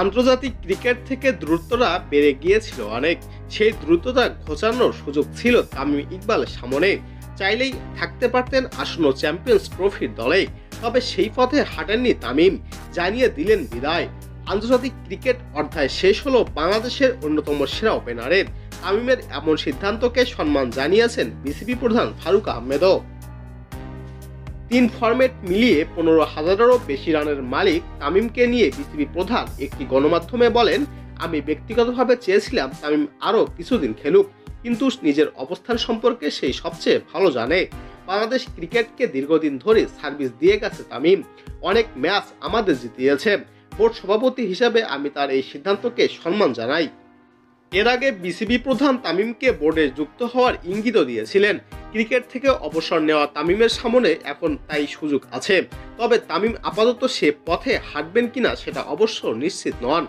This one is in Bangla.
আন্তর্জাতিক ক্রিকেট থেকে দূরত্বটা বেড়ে গিয়েছিল অনেক। সেই দ্রুততা ঘোচানোর সুযোগ ছিল তামিম ইকবালের সামনে। চাইলেই থাকতে পারতেন আসন্ন চ্যাম্পিয়ন্স ট্রফির দলে। তবে সেই পথে হাঁটেননি তামিম, জানিয়ে দিলেন বিদায়। আন্তর্জাতিক ক্রিকেট অধ্যায় শেষ হলো বাংলাদেশের অন্যতম সেরা ওপেনারের। তামিমের এমন সিদ্ধান্তকে সম্মান জানিয়েছেন বিসিবি প্রধান ফারুক আহমেদও। 3 ফরম্যাট মিলিয়ে 15,000-এরও বেশি রানের মালিক তামিমকে নিয়ে বিসিবি প্রধান একটি গণমাধ্যমে বলেন, আমি ব্যক্তিগতভাবে চেয়েছিলাম তামিম আরও কিছুদিন খেলুক, কিন্তু নিজের অবস্থান সম্পর্কে সেই সবচেয়ে ভালো জানে। বাংলাদেশ ক্রিকেটকে দীর্ঘদিন ধরে সার্ভিস দিয়ে গেছে তামিম, অনেক ম্যাচ আমাদের জিতিয়েছে। বোর্ড সভাপতি হিসাবে আমি তার এই সিদ্ধান্তকে সম্মান জানাই। এর আগে বিসিবি প্রধান তামিমকে বোর্ডে যুক্ত হওয়ার ইঙ্গিতও দিয়েছিলেন। ক্রিকেট থেকে অবসর নেওয়া তামিমের সামনে এখন তাই সুযোগ আছে। তবে তামিম আপাতত সে পথে হাঁটবেন কিনা সেটা অবশ্য নিশ্চিত নন।